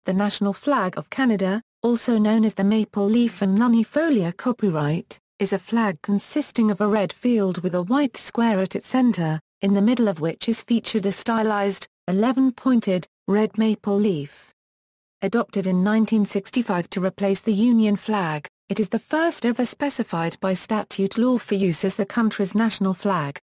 The national flag of Canada, also known as the maple leaf and unifolio copyright, is a flag consisting of a red field with a white square at its center, in the middle of which is featured a stylized, 11-pointed, red maple leaf. Adopted in 1965 to replace the Union flag, it is the first ever specified by statute law for use as the country's national flag.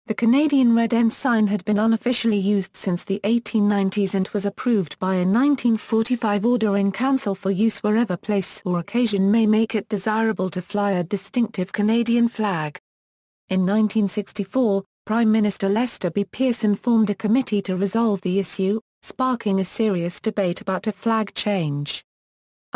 The Canadian Red Ensign had been unofficially used since the 1890s and was approved by a 1945 order in council for use wherever place or occasion may make it desirable to fly a distinctive Canadian flag. In 1964, Prime Minister Lester B. Pearson formed a committee to resolve the issue, sparking a serious debate about a flag change.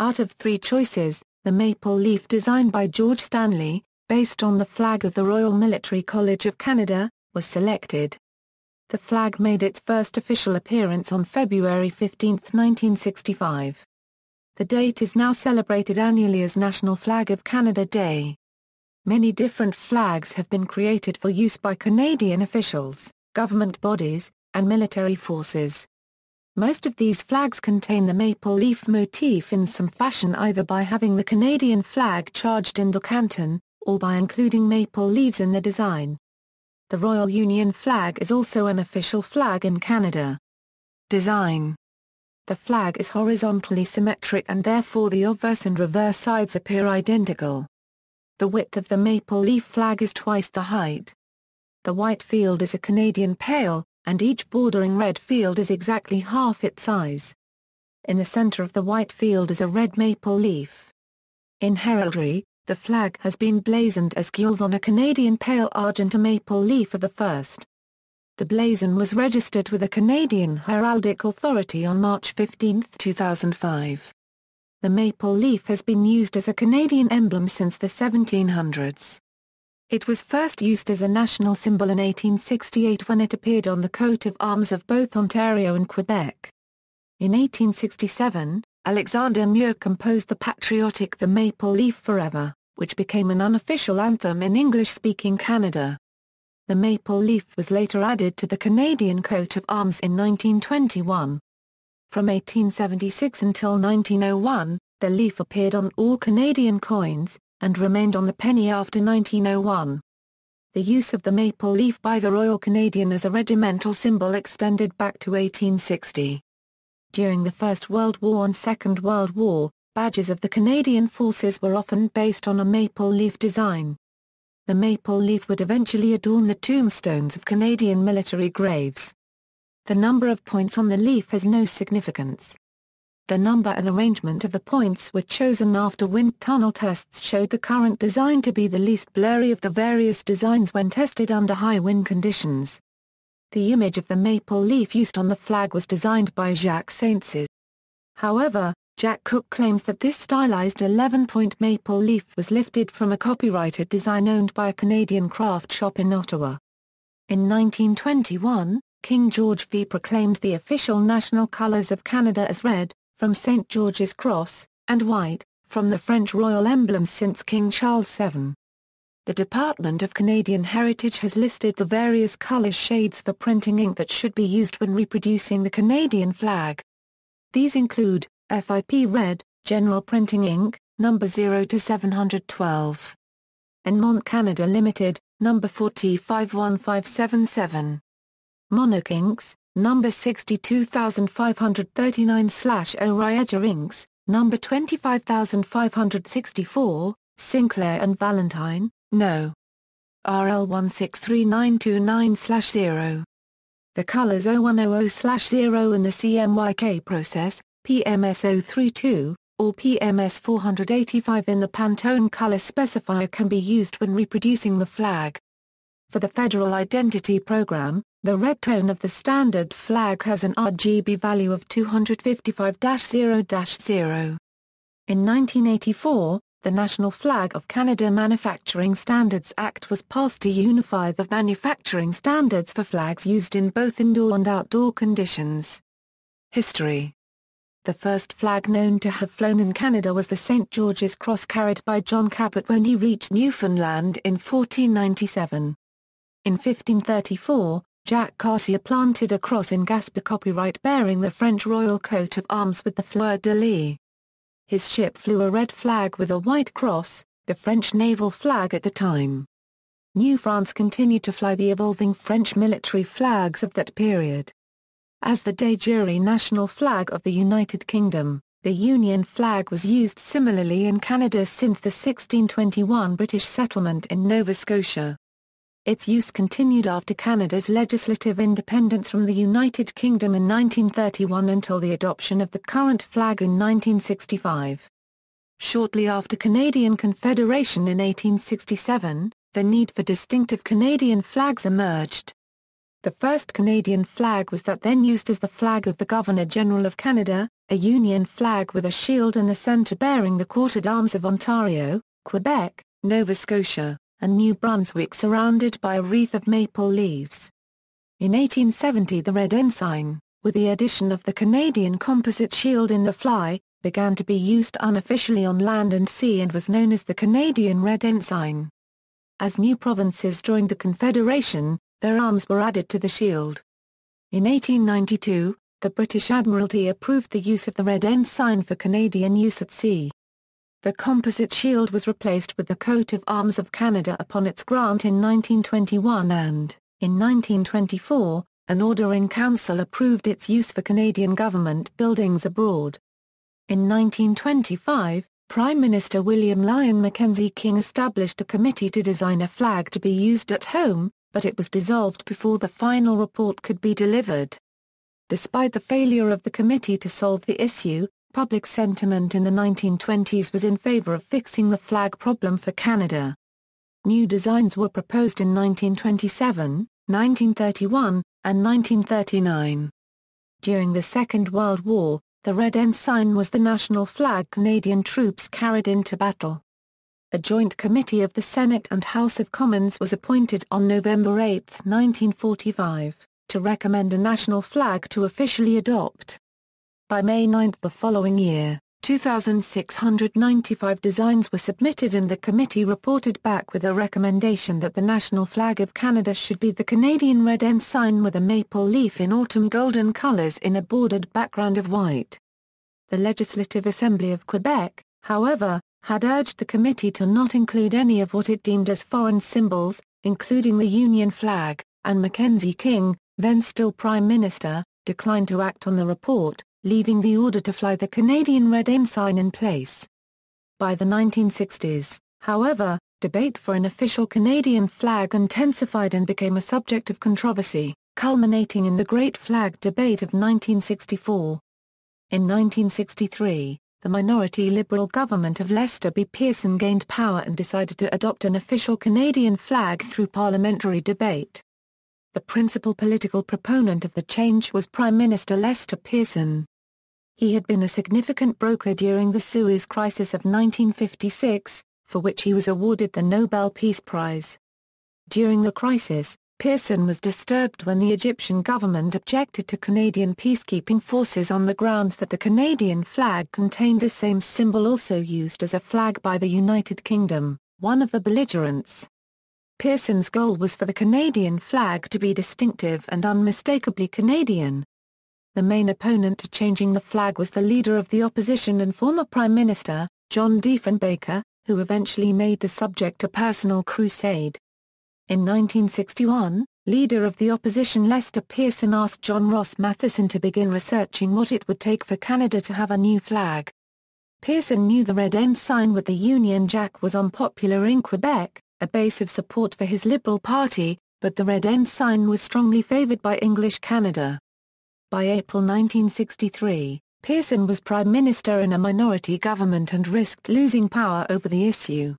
Out of three choices, the maple leaf design by George Stanley, based on the flag of the Royal Military College of Canada, was selected. The flag made its first official appearance on February 15, 1965. The date is now celebrated annually as National Flag of Canada Day. Many different flags have been created for use by Canadian officials, government bodies, and military forces. Most of these flags contain the maple leaf motif in some fashion, either by having the Canadian flag charged in the canton, or by including maple leaves in the design. The Royal Union flag is also an official flag in Canada. Design. The flag is horizontally symmetric and therefore the obverse and reverse sides appear identical. The width of the maple leaf flag is twice the height. The white field is a Canadian pale, and each bordering red field is exactly half its size. In the center of the white field is a red maple leaf. In heraldry, the flag has been blazoned as gules on a Canadian pale argent maple leaf of the first. The blazon was registered with the Canadian Heraldic Authority on March 15, 2005. The maple leaf has been used as a Canadian emblem since the 1700s. It was first used as a national symbol in 1868 when it appeared on the coat of arms of both Ontario and Quebec. In 1867, Alexander Muir composed the patriotic "The Maple Leaf Forever," which became an unofficial anthem in English-speaking Canada. The maple leaf was later added to the Canadian coat of arms in 1921. From 1876 until 1901, the leaf appeared on all Canadian coins, and remained on the penny after 1901. The use of the maple leaf by the Royal Canadian as a regimental symbol extended back to 1860. During the First World War and Second World War, badges of the Canadian Forces were often based on a maple leaf design. The maple leaf would eventually adorn the tombstones of Canadian military graves. The number of points on the leaf has no significance. The number and arrangement of the points were chosen after wind tunnel tests showed the current design to be the least blurry of the various designs when tested under high wind conditions. The image of the maple leaf used on the flag was designed by Jacques Saintzes. However, Jack Cook claims that this stylized 11-point maple leaf was lifted from a copyrighted design owned by a Canadian craft shop in Ottawa. In 1921, King George V proclaimed the official national colours of Canada as red, from St. George's Cross, and white, from the French royal emblems since King Charles VII. The Department of Canadian Heritage has listed the various colour shades for printing ink that should be used when reproducing the Canadian flag. These include FIP Red, General Printing Ink, No. 0 to 712. Enmont Canada Limited, No. 40-51577. Monarch Inks, No. 62539/Orieger Inks, No. 25564, Sinclair and Valentine, No. RL 163929/0. The colors 0100/0 in the CMYK process, PMS 032, or PMS 485 in the Pantone color specifier can be used when reproducing the flag. For the Federal Identity Program, the red tone of the standard flag has an RGB value of 255-0-0. In 1984, the National Flag of Canada Manufacturing Standards Act was passed to unify the manufacturing standards for flags used in both indoor and outdoor conditions. History. The first flag known to have flown in Canada was the St. George's Cross carried by John Cabot when he reached Newfoundland in 1497. In 1534, Jacques Cartier planted a cross in Gaspé copyright bearing the French royal coat of arms with the fleur-de-lis. His ship flew a red flag with a white cross, the French naval flag at the time. New France continued to fly the evolving French military flags of that period. As the de jure national flag of the United Kingdom, the Union flag was used similarly in Canada since the 1621 British settlement in Nova Scotia. Its use continued after Canada's legislative independence from the United Kingdom in 1931 until the adoption of the current flag in 1965. Shortly after Canadian Confederation in 1867, the need for distinctive Canadian flags emerged. The first Canadian flag was that then used as the flag of the Governor-General of Canada, a Union flag with a shield in the centre bearing the quartered arms of Ontario, Quebec, Nova Scotia, and New Brunswick surrounded by a wreath of maple leaves. In 1870 the Red Ensign, with the addition of the Canadian composite shield in the fly, began to be used unofficially on land and sea and was known as the Canadian Red Ensign. As new provinces joined the Confederation, their arms were added to the shield. In 1892, the British Admiralty approved the use of the Red Ensign for Canadian use at sea. The composite shield was replaced with the coat of arms of Canada upon its grant in 1921 and, in 1924, an order in council approved its use for Canadian government buildings abroad. In 1925, Prime Minister William Lyon Mackenzie King established a committee to design a flag to be used at home, but it was dissolved before the final report could be delivered. Despite the failure of the committee to solve the issue, public sentiment in the 1920s was in favor of fixing the flag problem for Canada. New designs were proposed in 1927, 1931, and 1939. During the Second World War, the Red Ensign was the national flag Canadian troops carried into battle. A joint committee of the Senate and House of Commons was appointed on November 8, 1945, to recommend a national flag to officially adopt. By May 9 the following year, 2,695 designs were submitted and the committee reported back with a recommendation that the national flag of Canada should be the Canadian Red Ensign with a maple leaf in autumn golden colours in a bordered background of white. The Legislative Assembly of Quebec, however, had urged the committee to not include any of what it deemed as foreign symbols, including the Union flag, and Mackenzie King, then still Prime Minister, declined to act on the report, leaving the order to fly the Canadian Red Ensign in place. By the 1960s, however, debate for an official Canadian flag intensified and became a subject of controversy, culminating in the Great Flag Debate of 1964. In 1963, the minority Liberal government of Lester B. Pearson gained power and decided to adopt an official Canadian flag through parliamentary debate. The principal political proponent of the change was Prime Minister Lester Pearson. He had been a significant broker during the Suez Crisis of 1956, for which he was awarded the Nobel Peace Prize. During the crisis, Pearson was disturbed when the Egyptian government objected to Canadian peacekeeping forces on the grounds that the Canadian flag contained the same symbol also used as a flag by the United Kingdom, one of the belligerents. Pearson's goal was for the Canadian flag to be distinctive and unmistakably Canadian. The main opponent to changing the flag was the leader of the opposition and former Prime Minister, John Diefenbaker, who eventually made the subject a personal crusade. In 1961, leader of the opposition Lester Pearson asked John Ross Matheson to begin researching what it would take for Canada to have a new flag. Pearson knew the Red Ensign with the Union Jack was unpopular in Quebec, a base of support for his Liberal Party, but the Red Ensign was strongly favoured by English Canada. By April 1963, Pearson was Prime Minister in a minority government and risked losing power over the issue.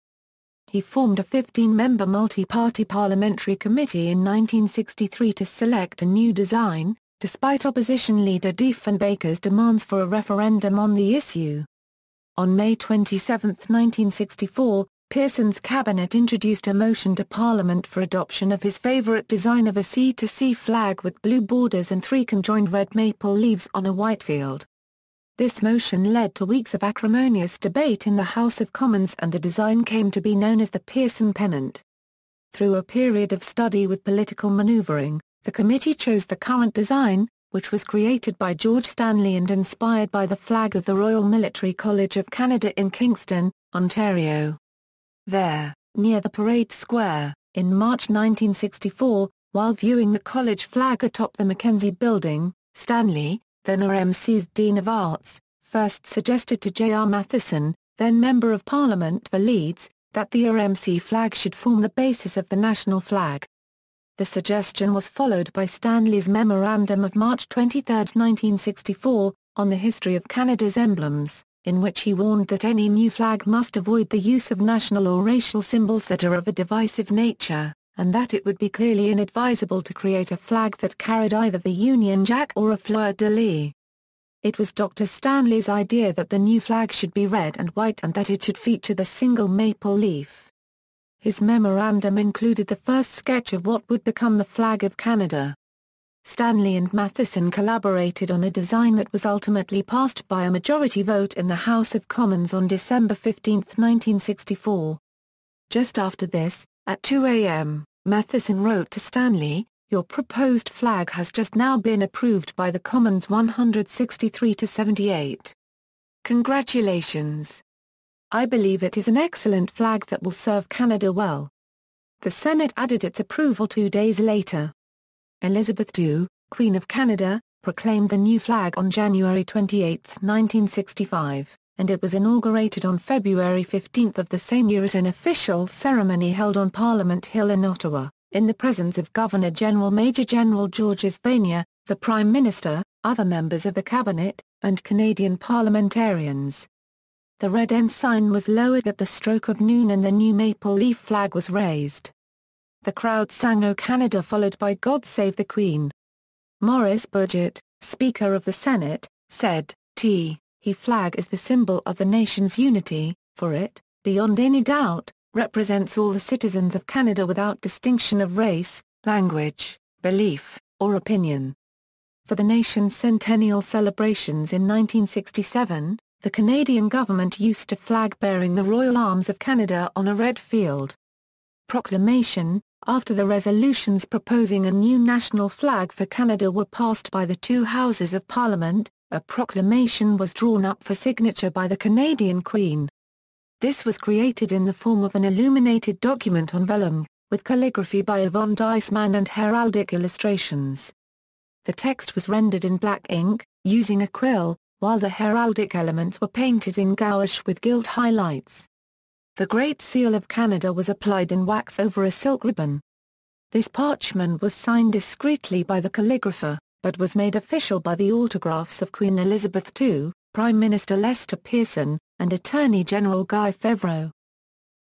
He formed a 15-member multi-party parliamentary committee in 1963 to select a new design, despite opposition leader Diefenbaker's demands for a referendum on the issue. On May 27, 1964, Pearson's cabinet introduced a motion to Parliament for adoption of his favourite design of a sea-to-sea flag with blue borders and 3 conjoined red maple leaves on a white field. This motion led to weeks of acrimonious debate in the House of Commons and the design came to be known as the Pearson pennant. Through a period of study with political manoeuvring, The committee chose the current design, which was created by George Stanley and inspired by the flag of the Royal Military College of Canada in Kingston, Ontario. There, near the Parade Square, in March 1964, while viewing the college flag atop the Mackenzie Building, Stanley, then RMC's Dean of Arts, first suggested to J.R. Matheson, then Member of Parliament for Leeds, that the RMC flag should form the basis of the national flag. The suggestion was followed by Stanley's Memorandum of March 23, 1964, on the history of Canada's emblems, in which he warned that any new flag must avoid the use of national or racial symbols that are of a divisive nature, and that it would be clearly inadvisable to create a flag that carried either the Union Jack or a fleur-de-lis. It was Dr. Stanley's idea that the new flag should be red and white and that it should feature the single maple leaf. His memorandum included the first sketch of what would become the flag of Canada. Stanley and Matheson collaborated on a design that was ultimately passed by a majority vote in the House of Commons on December 15, 1964. Just after this, at 2 a.m., Matheson wrote to Stanley, "Your proposed flag has just now been approved by the Commons 163-78. Congratulations. I believe it is an excellent flag that will serve Canada well." The Senate added its approval 2 days later. Elizabeth II, Queen of Canada, proclaimed the new flag on January 28, 1965, and it was inaugurated on February 15 of the same year at an official ceremony held on Parliament Hill in Ottawa, in the presence of Governor-General Major General George Stanley, the Prime Minister, other members of the Cabinet, and Canadian parliamentarians. The Red Ensign was lowered at the stroke of noon and the new maple leaf flag was raised. The crowd sang "O Canada" followed by "God Save the Queen." Maurice Budgett, Speaker of the Senate, said, "He flag is the symbol of the nation's unity, for it, beyond any doubt, represents all the citizens of Canada without distinction of race, language, belief, or opinion." For the nation's centennial celebrations in 1967, the Canadian government used a flag bearing the Royal Arms of Canada on a red field. Proclamation: after the resolutions proposing a new national flag for Canada were passed by the two Houses of Parliament, a proclamation was drawn up for signature by the Canadian Queen. This was created in the form of an illuminated document on vellum, with calligraphy by Yvonne Deisman and heraldic illustrations. The text was rendered in black ink, using a quill, while the heraldic elements were painted in gouache with gilt highlights. The Great Seal of Canada was applied in wax over a silk ribbon. This parchment was signed discreetly by the calligrapher, but was made official by the autographs of Queen Elizabeth II, Prime Minister Lester Pearson, and Attorney General Guy Fevreau.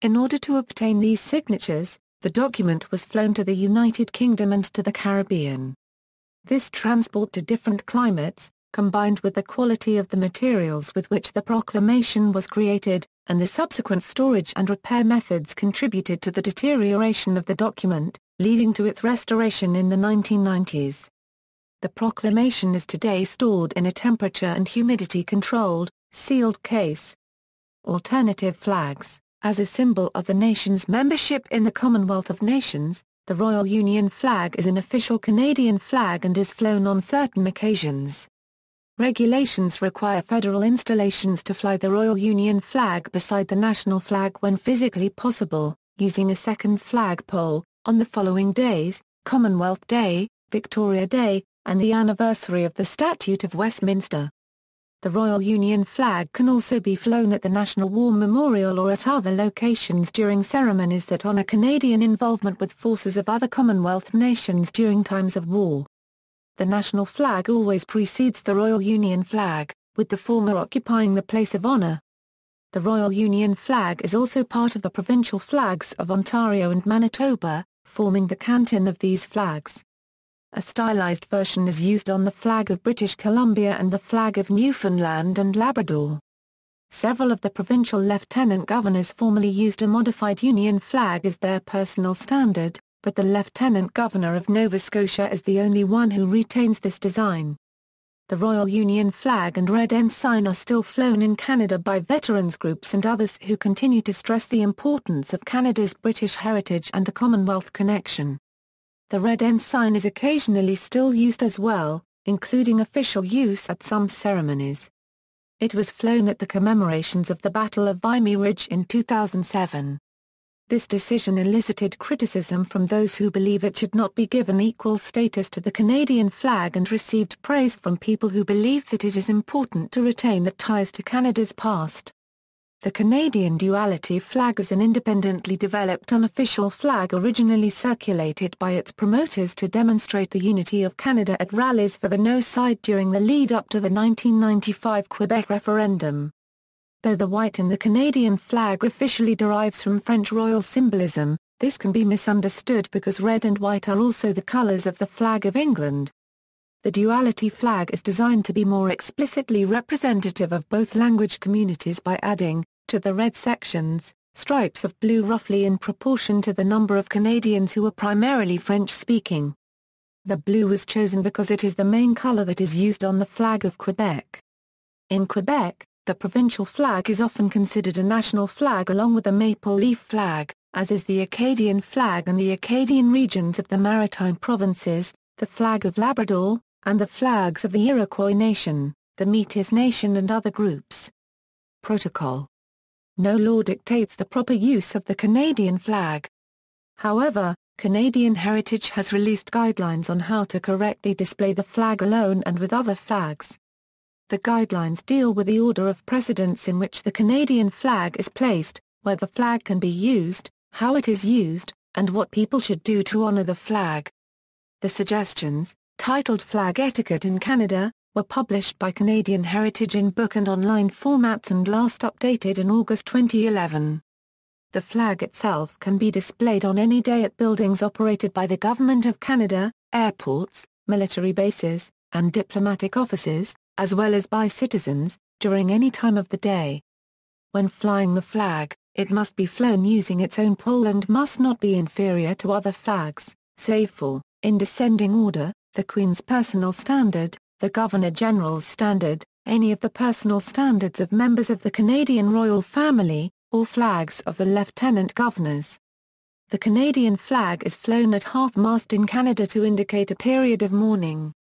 In order to obtain these signatures, the document was flown to the United Kingdom and to the Caribbean. This transport to different climates, combined with the quality of the materials with which the proclamation was created, and the subsequent storage and repair methods contributed to the deterioration of the document, leading to its restoration in the 1990s. The proclamation is today stored in a temperature and humidity-controlled, sealed case. Alternative flags: as a symbol of the nation's membership in the Commonwealth of Nations, the Royal Union flag is an official Canadian flag and is flown on certain occasions. Regulations require federal installations to fly the Royal Union flag beside the national flag when physically possible, using a second flagpole, on the following days: Commonwealth Day, Victoria Day, and the anniversary of the Statute of Westminster. The Royal Union flag can also be flown at the National War Memorial or at other locations during ceremonies that honor Canadian involvement with forces of other Commonwealth nations during times of war. The national flag always precedes the Royal Union flag, with the former occupying the place of honor. The Royal Union flag is also part of the provincial flags of Ontario and Manitoba, forming the canton of these flags. A stylized version is used on the flag of British Columbia and the flag of Newfoundland and Labrador. Several of the provincial lieutenant governors formerly used a modified Union flag as their personal standard, but the Lieutenant Governor of Nova Scotia is the only one who retains this design. The Royal Union flag and Red Ensign are still flown in Canada by veterans groups and others who continue to stress the importance of Canada's British heritage and the Commonwealth connection. The Red Ensign is occasionally still used as well, including official use at some ceremonies. It was flown at the commemorations of the Battle of Vimy Ridge in 2007. This decision elicited criticism from those who believe it should not be given equal status to the Canadian flag and received praise from people who believe that it is important to retain the ties to Canada's past. The Canadian Duality flag is an independently developed unofficial flag originally circulated by its promoters to demonstrate the unity of Canada at rallies for the No side during the lead-up to the 1995 Quebec referendum. Though the white in the Canadian flag officially derives from French royal symbolism, this can be misunderstood because red and white are also the colours of the flag of England. The Duality flag is designed to be more explicitly representative of both language communities by adding, to the red sections, stripes of blue roughly in proportion to the number of Canadians who are primarily French-speaking. The blue was chosen because it is the main colour that is used on the flag of Quebec. In Quebec, the provincial flag is often considered a national flag along with the maple leaf flag, as is the Acadian flag and the Acadian regions of the Maritime Provinces, the flag of Labrador, and the flags of the Iroquois Nation, the Métis Nation and other groups. Protocol. No law dictates the proper use of the Canadian flag. However, Canadian Heritage has released guidelines on how to correctly display the flag alone and with other flags. The guidelines deal with the order of precedence in which the Canadian flag is placed, where the flag can be used, how it is used, and what people should do to honour the flag. The suggestions, titled Flag Etiquette in Canada, were published by Canadian Heritage in book and online formats and last updated in August 2011. The flag itself can be displayed on any day at buildings operated by the Government of Canada, airports, military bases, and diplomatic offices, as well as by citizens, during any time of the day. When flying the flag, it must be flown using its own pole and must not be inferior to other flags, save for, in descending order, the Queen's Personal Standard, the Governor-General's Standard, any of the personal standards of members of the Canadian Royal Family, or flags of the Lieutenant Governors. The Canadian flag is flown at half-mast in Canada to indicate a period of mourning.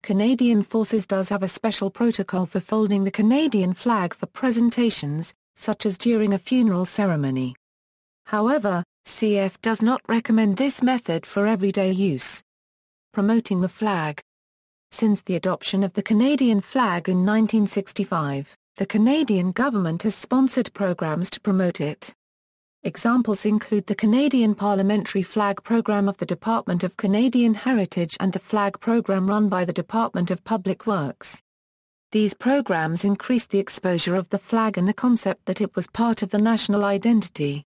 Canadian Forces does have a special protocol for folding the Canadian flag for presentations, such as during a funeral ceremony. However, CF does not recommend this method for everyday use. Promoting the flag. Since the adoption of the Canadian flag in 1965, the Canadian government has sponsored programs to promote it. Examples include the Canadian Parliamentary Flag Program of the Department of Canadian Heritage and the Flag Program run by the Department of Public Works. These programs increased the exposure of the flag and the concept that it was part of the national identity.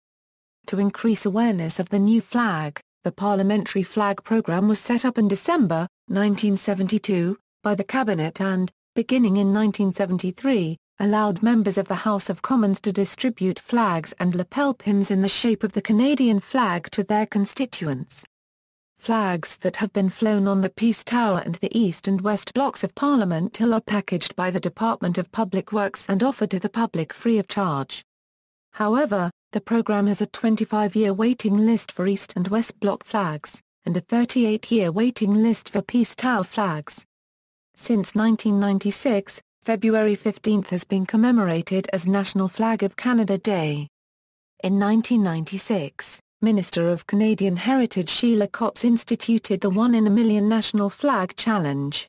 To increase awareness of the new flag, the Parliamentary Flag Program was set up in December 1972, by the Cabinet and, beginning in 1973, allowed members of the House of Commons to distribute flags and lapel pins in the shape of the Canadian flag to their constituents. Flags that have been flown on the Peace Tower and the East and West blocks of Parliament Hill are packaged by the Department of Public Works and offered to the public free of charge. However, the program has a 25-year waiting list for East and West Bloc flags, and a 38-year waiting list for Peace Tower flags. Since 1996, February 15 has been commemorated as National Flag of Canada Day. In 1996, Minister of Canadian Heritage Sheila Copps instituted the One in a Million National Flag Challenge.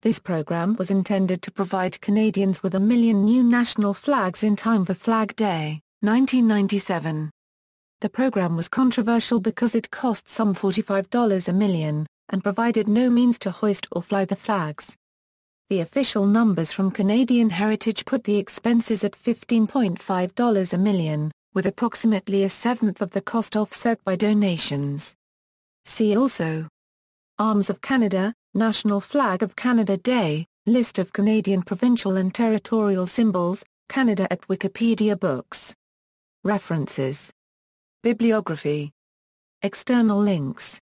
This program was intended to provide Canadians with 1 million new national flags in time for Flag Day, 1997. The program was controversial because it cost some $45 a million, and provided no means to hoist or fly the flags. The official numbers from Canadian Heritage put the expenses at $15.5 a million, with approximately a seventh of the cost offset by donations. See also: Arms of Canada, National Flag of Canada Day, List of Canadian provincial and territorial symbols, Canada at Wikipedia Books. References. Bibliography. External links.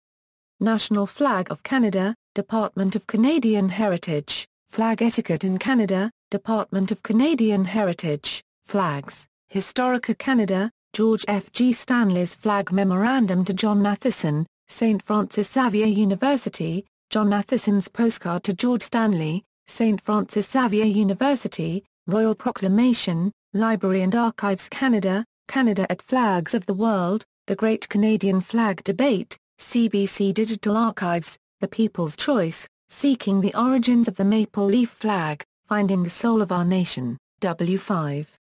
National Flag of Canada, Department of Canadian Heritage, Flag Etiquette in Canada, Department of Canadian Heritage, Flags, Historica Canada, George F. G. Stanley's Flag Memorandum to John Matheson, St. Francis Xavier University, John Matheson's postcard to George Stanley, St. Francis Xavier University, Royal Proclamation, Library and Archives Canada, Canada at Flags of the World, The Great Canadian Flag Debate, CBC Digital Archives, The People's Choice, Seeking the Origins of the Maple Leaf Flag, Finding the Soul of Our Nation, W5.